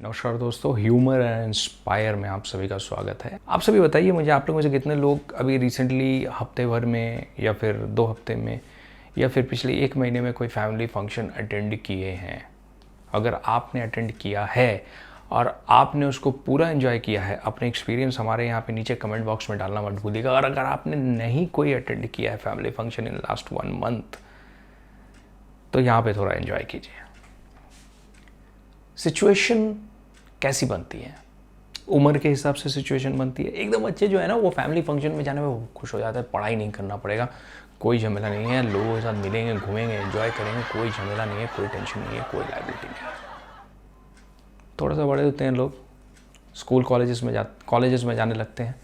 नमस्कार दोस्तों, humour and inspire में आप सभी का स्वागत है। आप सभी बताइए मुझे, आप लोग में से कितने लोग अभी रिसेंटली हफ्ते भर में या फिर 2 हफ्ते में या फिर पिछले 1 महीने में कोई फैमिली फंक्शन अटेंड किए हैं? अगर आपने अटेंड किया है और आपने उसको पूरा एंजॉय किया है, अपने एक्सपीरियंस हमारे यहाँ पे नीचे कमेंट बॉक्स में डालना मत भूलिएगा। और अगर आपने नहीं कोई अटेंड किया है family function in last 1 month, तो यहाँ पे थोड़ा एंजॉय कीजिए। सिचुएशन कैसी बनती है? उम्र के हिसाब से सिचुएशन बनती है। एकदम बच्चे जो है ना, वो फैमिली फंक्शन में जाने में वो खुश हो जाता है, पढ़ाई नहीं करना पड़ेगा, कोई झमेला नहीं है, लोगों के साथ मिलेंगे, घूमेंगे, एंजॉय करेंगे, कोई झमेला नहीं है, कोई टेंशन नहीं है, कोई लायबिलिटी नहीं है। थोड़ा सा बड़े होते हैं लोग, स्कूल कॉलेजेस में जाने लगते हैं,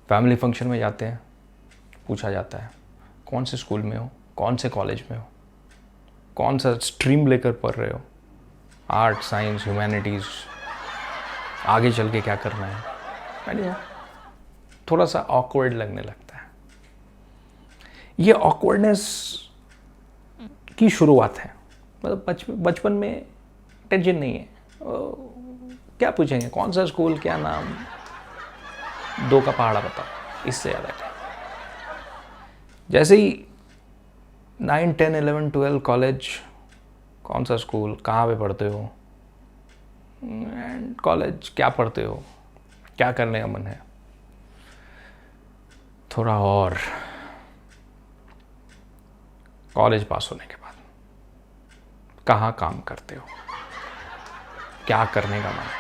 फैमिली फंक्शन में जाते हैं, पूछा जाता है कौन से स्कूल में हो, कौन से कॉलेज में हो, कौन सा स्ट्रीम लेकर पढ़ रहे हो, आर्ट, साइंस, ह्यूमैनिटीज़, आगे चल के क्या करना है। थोड़ा सा ऑकवर्ड लगने लगता है। ये ऑकवर्डनेस की शुरुआत है। मतलब बचपन में टेंशन नहीं है, क्या पूछेंगे, कौन सा स्कूल, क्या नाम, 2 का पहाड़ा बताओ, इससे ज़्यादा क्या। जैसे ही 9, 10, 11, 12 कॉलेज, कौन सा स्कूल, कहाँ पे पढ़ते हो, एंड कॉलेज क्या पढ़ते हो, क्या करने का मन है, थोड़ा और कॉलेज पास होने के बाद कहाँ काम करते हो, क्या करने का मन है,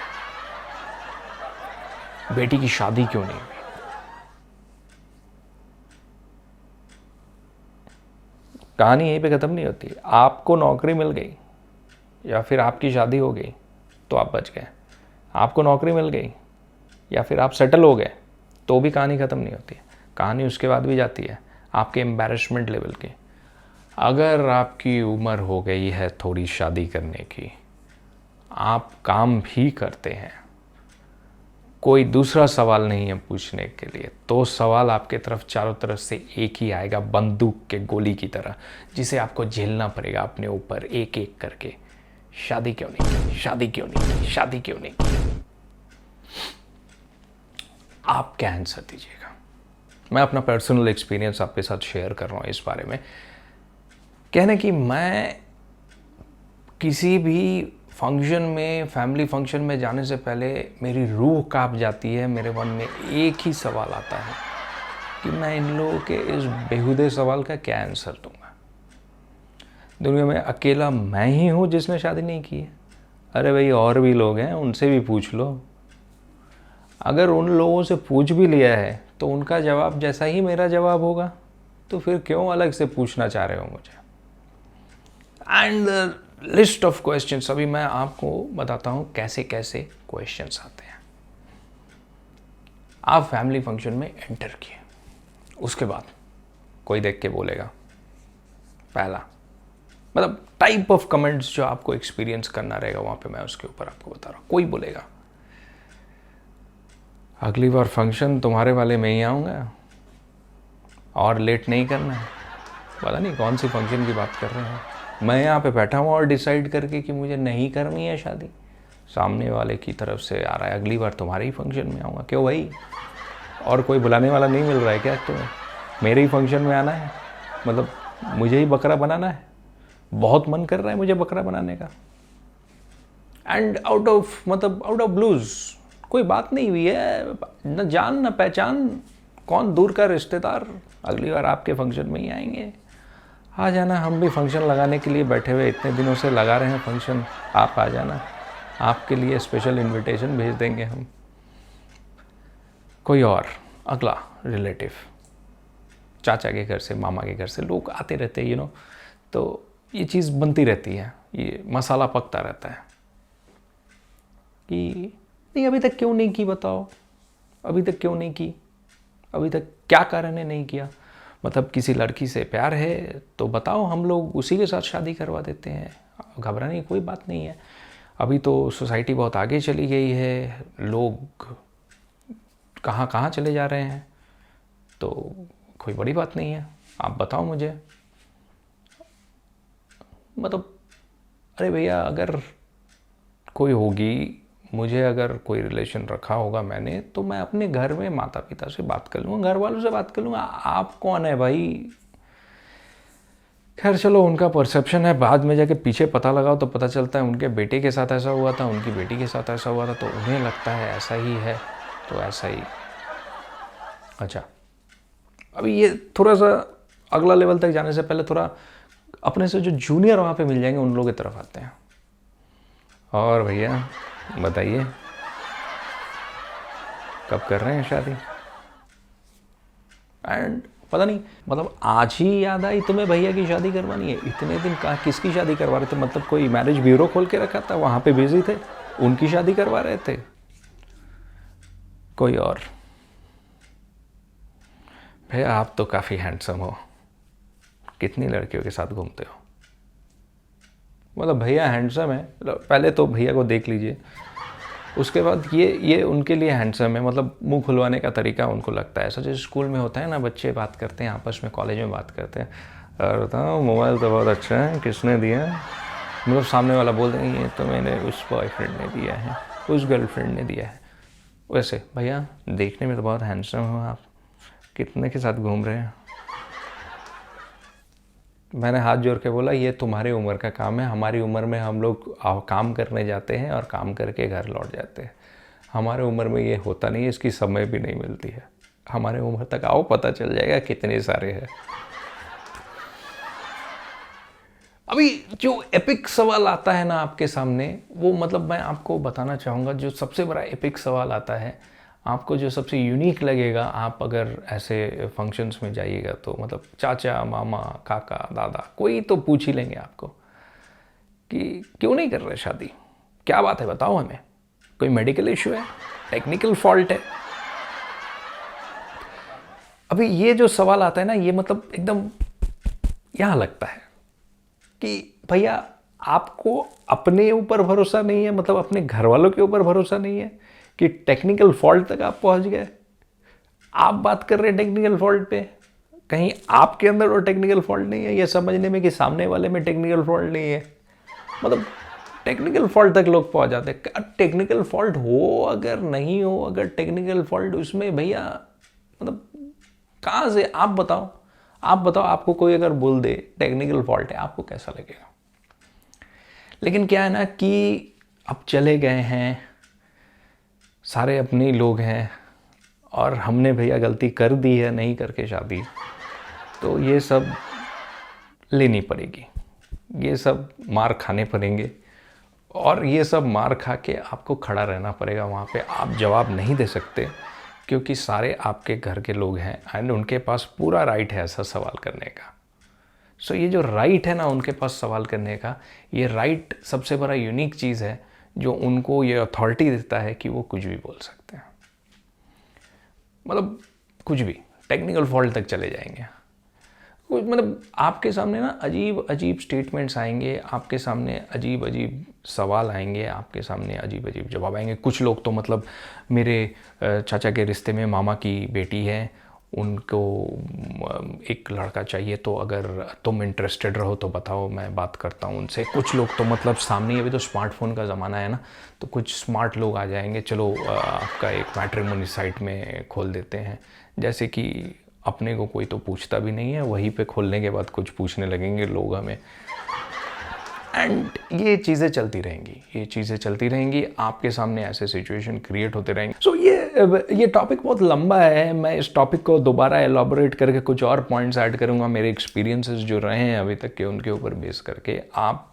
बेटी की शादी क्यों नहीं हुई। कहानी यहीं पे ख़त्म नहीं होती। आपको नौकरी मिल गई या फिर आपकी शादी हो गई तो आप बच गए, आपको नौकरी मिल गई या फिर आप सेटल हो गए तो भी कहानी ख़त्म नहीं होती है। कहानी उसके बाद भी जाती है आपके एम्बैरेसमेंट लेवल की। अगर आपकी उम्र हो गई है थोड़ी शादी करने की, आप काम भी करते हैं, कोई दूसरा सवाल नहीं है पूछने के लिए, तो सवाल आपके तरफ चारों तरफ से एक ही आएगा, बंदूक के गोली की तरह, जिसे आपको झेलना पड़ेगा अपने ऊपर एक एक करके। शादी क्यों नहीं की, शादी क्यों नहीं की, शादी क्यों नहीं की। आप क्या आंसर दीजिएगा? मैं अपना पर्सनल एक्सपीरियंस आपके साथ शेयर कर रहा हूँ इस बारे में। कहने कि मैं किसी भी फंक्शन में, फैमिली फंक्शन में जाने से पहले मेरी रूह कांप जाती है। मेरे मन में एक ही सवाल आता है कि मैं इन लोगों के इस बेहुदे सवाल का क्या आंसर दूंगा। दुनिया में अकेला मैं ही हूँ जिसने शादी नहीं की है? अरे भाई, और भी लोग हैं, उनसे भी पूछ लो। अगर उन लोगों से पूछ भी लिया है तो उनका जवाब जैसा ही मेरा जवाब होगा, तो फिर क्यों अलग से पूछना चाह रहे हो मुझे। एंड लिस्ट ऑफ क्वेश्चंस, अभी मैं आपको बताता हूं कैसे कैसे क्वेश्चंस आते हैं। आप फैमिली फंक्शन में एंटर किए, उसके बाद कोई देख के बोलेगा, पहला मतलब टाइप ऑफ कमेंट्स जो आपको एक्सपीरियंस करना रहेगा वहां पे, मैं उसके ऊपर आपको बता रहा हूं। कोई बोलेगा, अगली बार फंक्शन तुम्हारे वाले में ही आऊँगा और लेट नहीं करना है। पता नहीं कौन सी फंक्शन की बात कर रहे हैं। मैं यहाँ पे बैठा हूँ और डिसाइड करके कि मुझे नहीं करनी है शादी, सामने वाले की तरफ से आ रहा है, अगली बार तुम्हारे ही फंक्शन में आऊँगा। क्यों भाई, और कोई बुलाने वाला नहीं मिल रहा है क्या तुम्हें? मेरे ही फंक्शन में आना है, मतलब मुझे ही बकरा बनाना है? बहुत मन कर रहा है मुझे बकरा बनाने का। एंड आउट ऑफ ब्लूज, कोई बात नहीं हुई है, न जान न पहचान, कौन दूर का रिश्तेदार, अगली बार आपके फंक्शन में ही आएंगे। आ जाना, हम भी फंक्शन लगाने के लिए बैठे हुए, इतने दिनों से लगा रहे हैं फंक्शन, आप आ जाना, आपके लिए स्पेशल इनविटेशन भेज देंगे हम। कोई और अगला रिलेटिव, चाचा के घर से, मामा के घर से लोग आते रहते हैं, तो ये चीज़ बनती रहती है, ये मसाला पकता रहता है कि नहीं अभी तक क्यों नहीं की, बताओ अभी तक क्यों नहीं की, अभी तक क्या कारण है नहीं किया। मतलब किसी लड़की से प्यार है तो बताओ, हम लोग उसी के साथ शादी करवा देते हैं, घबराने की कोई बात नहीं है। अभी तो सोसाइटी बहुत आगे चली गई है, लोग कहाँ कहाँ चले जा रहे हैं, तो कोई बड़ी बात नहीं है, आप बताओ मुझे। मतलब अरे भैया, अगर कोई होगी मुझे अगर कोई रिलेशन रखा होगा मैंने, तो मैं अपने घर में माता पिता से बात कर लूँगा, घर वालों से बात कर लूँगा। आप कौन है भाई? खैर चलो, उनका परसेप्शन है, बाद में जाके पीछे पता लगाओ तो पता चलता है उनके बेटे के साथ ऐसा हुआ था, उनकी बेटी के साथ ऐसा हुआ था, तो उन्हें लगता है ऐसा ही है, तो ऐसा ही। अच्छा, अभी ये थोड़ा सा अगला लेवल तक जाने से पहले थोड़ा अपने से जो जूनियर वहाँ पे मिल जाएंगे उन लोगों की तरफ आते हैं। और भैया बताइए, कब कर रहे हैं शादी? एंड पता नहीं, मतलब आज ही याद आई तुम्हें भैया की शादी करवानी है? इतने दिन कहाँ किसकी शादी करवा रहे थे? मतलब कोई मैरिज ब्यूरो खोल के रखा था, वहाँ पे बिजी थे, उनकी शादी करवा रहे थे? कोई और? भैया आप तो काफ़ी हैंडसम हो, कितनी लड़कियों के साथ घूमते हो? मतलब भैया हैंडसम है, पहले तो भैया को देख लीजिए, उसके बाद ये उनके लिए हैंडसम है, मतलब मुंह खुलवाने का तरीका उनको लगता है ऐसा, जैसे स्कूल में होता है ना, बच्चे बात करते हैं आपस में, कॉलेज में बात करते हैं, और बताओ मोबाइल तो बहुत अच्छा है, किसने दिया? मतलब सामने वाला बोल देंगे ये तो मैंने उस बॉयफ्रेंड ने दिया है, उस गर्लफ्रेंड ने दिया है। वैसे भैया देखने में तो बहुत हैंडसम हो आप, कितने के साथ घूम रहे हैं? मैंने हाथ जोड़ के बोला ये तुम्हारी उम्र का काम है, हमारी उम्र में हम लोग काम करने जाते हैं और काम करके घर लौट जाते हैं, हमारे उम्र में ये होता नहीं है, इसकी समय भी नहीं मिलती है। हमारे उम्र तक आओ, पता चल जाएगा कितने सारे हैं। अभी जो एपिक सवाल आता है ना आपके सामने, वो मतलब मैं आपको बताना चाहूँगा, जो सबसे बड़ा एपिक सवाल आता है आपको, जो सबसे यूनिक लगेगा, आप अगर ऐसे फंक्शंस में जाइएगा तो, मतलब चाचा मामा काका दादा कोई तो पूछ ही लेंगे आपको कि क्यों नहीं कर रहे शादी, क्या बात है बताओ हमें, कोई मेडिकल इशू है, टेक्निकल फॉल्ट है? अभी ये जो सवाल आता है ना, ये मतलब एकदम यहाँ लगता है कि भैया आपको अपने ऊपर भरोसा नहीं है, मतलब अपने घर वालों के ऊपर भरोसा नहीं है कि टेक्निकल फॉल्ट तक आप पहुंच गए। आप बात कर रहे हैं टेक्निकल फॉल्ट पे, कहीं आपके अंदर वो टेक्निकल फॉल्ट नहीं है, ये समझने में कि सामने वाले में टेक्निकल फॉल्ट नहीं है, मतलब टेक्निकल फॉल्ट तक लोग पहुंच जाते हैं। टेक्निकल फॉल्ट हो अगर नहीं हो, अगर टेक्निकल फॉल्ट उसमें भैया, मतलब कहाँ से आप बताओ, आप बताओ, आपको कोई अगर बोल दे टेक्निकल फॉल्ट है, आपको कैसा लगेगा? लेकिन क्या है ना कि अब चले गए हैं, सारे अपने लोग हैं, और हमने भैया गलती कर दी है नहीं करके शादी, तो ये सब लेनी पड़ेगी, ये सब मार खाने पड़ेंगे, और ये सब मार खा के आपको खड़ा रहना पड़ेगा वहाँ पे। आप जवाब नहीं दे सकते क्योंकि सारे आपके घर के लोग हैं एंड उनके पास पूरा राइट है ऐसा सवाल करने का। सो ये जो राइट है ना उनके पास सवाल करने का, ये राइट सबसे बड़ा यूनिक चीज़ है जो उनको ये अथॉरिटी देता है कि वो कुछ भी बोल सकते हैं, मतलब कुछ भी, टेक्निकल फॉल्ट तक चले जाएंगे। मतलब आपके सामने ना अजीब अजीब स्टेटमेंट्स आएंगे, आपके सामने अजीब अजीब सवाल आएंगे, आपके सामने अजीब अजीब जवाब आएंगे। कुछ लोग तो मतलब मेरे चाचा के रिश्ते में मामा की बेटी है, उनको एक लड़का चाहिए, तो अगर तुम इंटरेस्टेड रहो तो बताओ, मैं बात करता हूँ उनसे। कुछ लोग तो मतलब सामने, अभी तो स्मार्टफोन का ज़माना है ना, तो कुछ स्मार्ट लोग आ जाएंगे, चलो आपका एक मैट्रिमोनी साइट में खोल देते हैं, जैसे कि अपने को कोई तो पूछता भी नहीं है, वहीं पे खोलने के बाद कुछ पूछने लगेंगे लोग हमें, एंड ये चीज़ें चलती रहेंगी, ये चीज़ें चलती रहेंगी, आपके सामने ऐसे सिचुएशन क्रिएट होते रहेंगे। सो ये टॉपिक बहुत लंबा है, मैं इस टॉपिक को दोबारा एलॉबरेट करके कुछ और पॉइंट्स ऐड करूँगा, मेरे एक्सपीरियंसेस जो रहे हैं अभी तक के, उनके ऊपर बेस करके। आप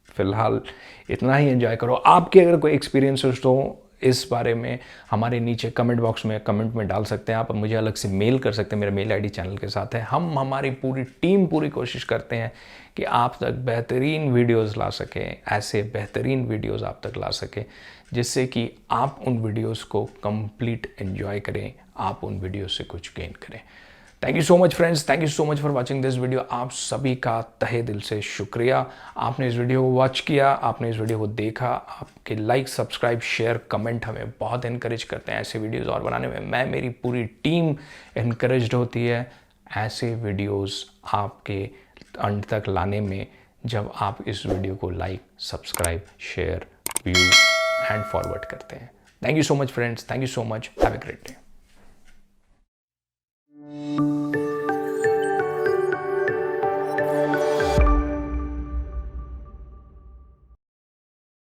फिलहाल इतना ही एंजॉय करो। आपके अगर कोई एक्सपीरियंसेस तो इस बारे में हमारे नीचे कमेंट बॉक्स में कमेंट में डाल सकते हैं, आप मुझे अलग से मेल कर सकते हैं, मेरा मेल आईडी चैनल के साथ है। हम हमारी पूरी टीम पूरी कोशिश करते हैं कि आप तक बेहतरीन वीडियोस ला सकें, ऐसे बेहतरीन वीडियोस आप तक ला सकें जिससे कि आप उन वीडियोस को कंप्लीट एंजॉय करें, आप उन वीडियोस से कुछ गेन करें। Thank you so much friends, thank you so much for watching this video. आप सभी का तहे दिल से शुक्रिया, आपने इस वीडियो को वॉच किया, आपने इस वीडियो को देखा। आपके लाइक, सब्सक्राइब, शेयर, कमेंट हमें बहुत इनकरेज करते हैं ऐसे वीडियोस और बनाने में। मैं, मेरी पूरी टीम इनकरेज्ड होती है ऐसे वीडियोस आपके अंत तक लाने में, जब आप इस वीडियो को like, subscribe, share, view hand forward करते हैं। Thank you so much friends, thank you so much, have a great day.